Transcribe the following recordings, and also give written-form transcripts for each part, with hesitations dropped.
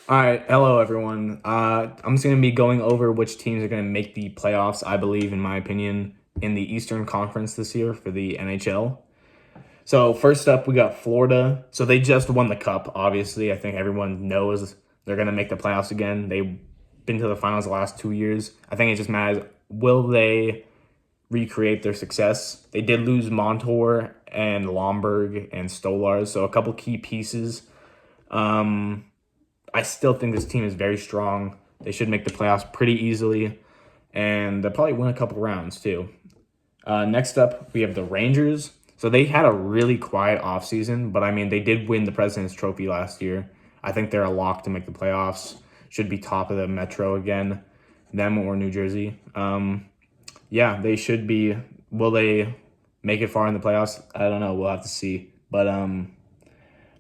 All right, hello everyone. I'm just gonna be going over which teams are gonna make the playoffs. I believe, in my opinion, in the Eastern Conference this year for the NHL. So first up, we got Florida. So they just won the Cup. Obviously, I think everyone knows they're gonna make the playoffs again. They've been to the finals the last 2 years. I think it just matters, will they recreate their success? They did lose Montour and Lomberg and Stolars, so a couple key pieces. Um, I still think this team is very strong. They should make the playoffs pretty easily, and they'll probably win a couple rounds too. Next up, we have the Rangers. So they had a really quiet offseason, but I mean, they did win the President's Trophy last year. I think they're a lock to make the playoffs. Should be top of the Metro again, them or New Jersey. Yeah, they should be. Will they make it far in the playoffs? I don't know. We'll have to see. But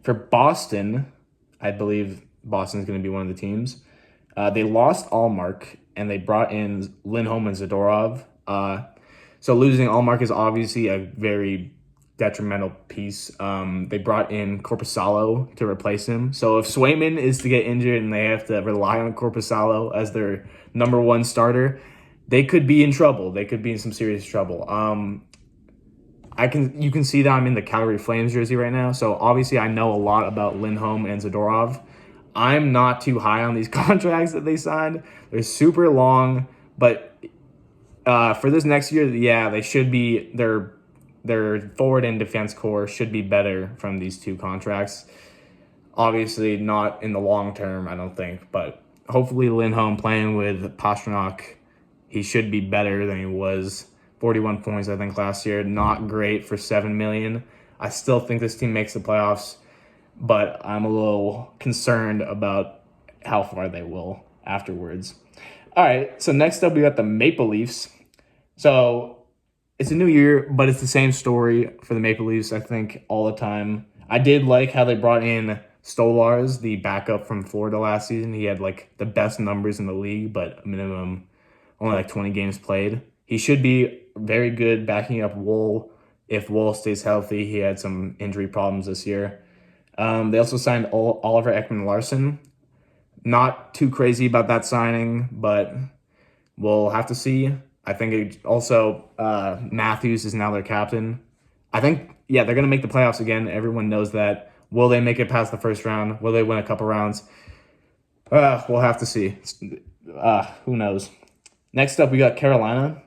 for Boston, I believe Boston's going to be one of the teams. They lost Allmark and they brought in Lindholm and Zadorov. So losing Allmark is obviously a very detrimental piece. They brought in Corpusalo to replace him. So if Swayman is to get injured and they have to rely on Corpusalo as their number one starter, they could be in trouble. They could be in some serious trouble. You can see that I'm in the Calgary Flames jersey right now. So obviously I know a lot about Lindholm and Zadorov. I'm not too high on these contracts that they signed. They're super long, but for this next year, yeah, they should be their forward and defense core should be better from these two contracts. Obviously, not in the long term, I don't think, but hopefully Lindholm playing with Pastrnak, he should be better than he was. 41 points, I think, last year. Not great for $7 million. I still think this team makes the playoffs, but I'm a little concerned about how far they will afterwards. All right, so next up we got the Maple Leafs. So it's a new year, but it's the same story for the Maple Leafs, I think, all the time. I did like how they brought in Stolars, the backup from Florida last season. He had like the best numbers in the league, but minimum only like 20 games played. He should be very good backing up Wool if Wool stays healthy. He had some injury problems this year. They also signed Oliver Ekman-Larsson. Not too crazy about that signing, but we'll have to see. I think Matthews is now their captain. I think, yeah, they're going to make the playoffs again. Everyone knows that. Will they make it past the first round? Will they win a couple rounds? We'll have to see. Who knows? Next up, we got Carolina.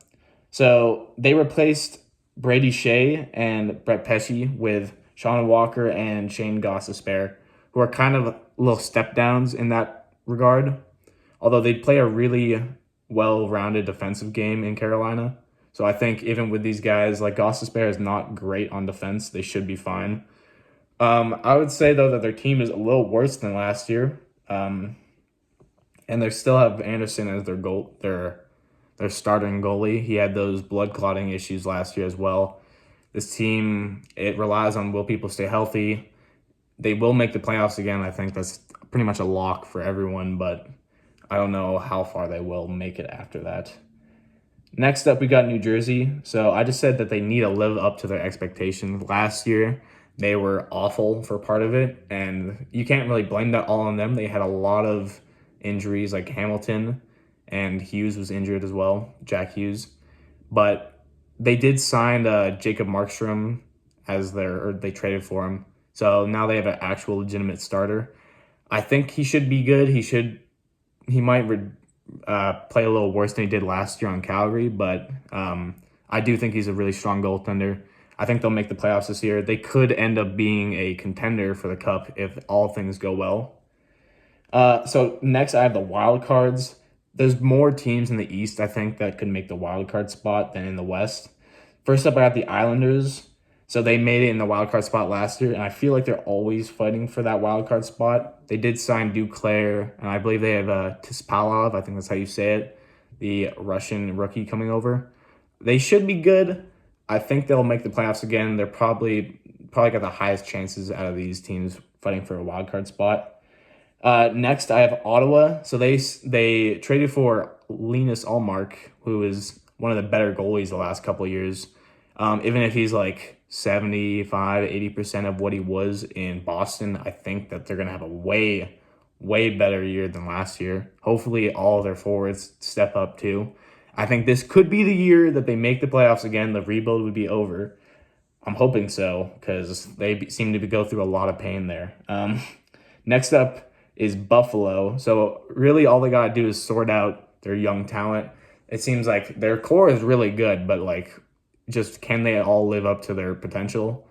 So they replaced Brady Shea and Brett Pesce with Sean Walker and Shane Gostisbehere, who are kind of little step downs in that regard. Although they play a really well-rounded defensive game in Carolina. So I think even with these guys, like Gostisbehere is not great on defense. They should be fine. I would say, though, that their team is a little worse than last year. And they still have Anderson as their starting goalie. He had those blood clotting issues last year as well. This team, it relies on will people stay healthy. They will make the playoffs again. I think that's pretty much a lock for everyone, but I don't know how far they will make it after that. Next up, we got New Jersey. So I just said that they need to live up to their expectations. Last year, they were awful for part of it, and you can't really blame that all on them. They had a lot of injuries, like Hamilton, and Hughes was injured as well, Jack Hughes. But they did sign Jacob Markstrom or they traded for him. So now they have an actual legitimate starter. I think he should be good. He might play a little worse than he did last year on Calgary, but I do think he's a really strong goaltender. I think they'll make the playoffs this year. They could end up being a contender for the Cup if all things go well. So next, I have the wild cards. There's more teams in the East, I think, that could make the wild card spot than in the West. First up, I got the Islanders. So they made it in the wild card spot last year, and I feel like they're always fighting for that wild card spot. They did sign Duclair, and I believe they have Tispalov, I think that's how you say it, the Russian rookie coming over. They should be good. I think they'll make the playoffs again. They're probably got the highest chances out of these teams fighting for a wild card spot. Next, I have Ottawa. So they traded for Linus Ullmark, who is one of the better goalies the last couple of years. Even if he's like 75, 80% of what he was in Boston, I think that they're going to have a way, way better year than last year. Hopefully all their forwards step up too. I think this could be the year that they make the playoffs again. The rebuild would be over. I'm hoping so because they seem to go through a lot of pain there. Next up is Buffalo. So really all they got to do is sort out their young talent. It seems like their core is really good, but like just can they all live up to their potential?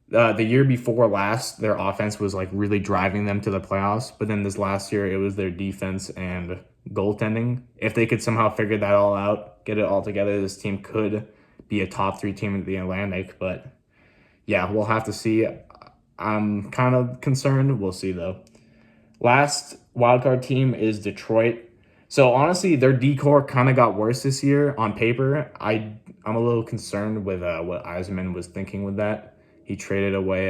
The year before last, their offense was like really driving them to the playoffs. But then this last year, it was their defense and goaltending. If they could somehow figure that all out, get it all together, this team could be a top 3 team in the Atlantic. But yeah, we'll have to see. I'm kind of concerned. We'll see though. Last wildcard team is Detroit. So honestly, their decor kind of got worse this year on paper. I'm a little concerned with what Eisman was thinking with that. He traded away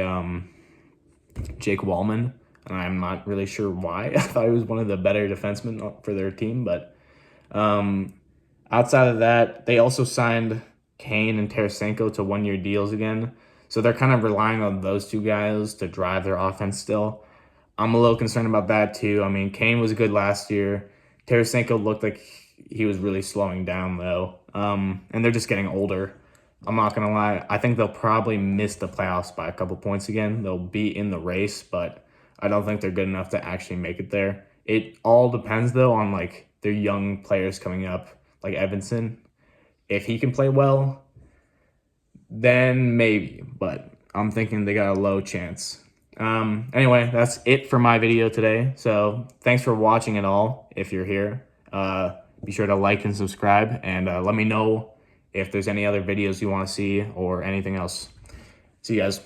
Jake Wallman, and I'm not really sure why. I thought he was one of the better defensemen for their team, but outside of that, they also signed Kane and Tarasenko to 1-year deals again. So they're kind of relying on those 2 guys to drive their offense still. I'm a little concerned about that too. I mean, Kane was good last year. Tarasenko looked like he was really slowing down though. And they're just getting older. I'm not going to lie. I think they'll probably miss the playoffs by a couple points again. They'll be in the race, but I don't think they're good enough to actually make it there. It all depends though on like their young players coming up, like Evanson. If he can play well, then maybe, but I'm thinking they got a low chance. Anyway, that's it for my video today. So thanks for watching it all. If you're here, be sure to like and subscribe, and let me know if there's any other videos you want to see or anything else. See you guys.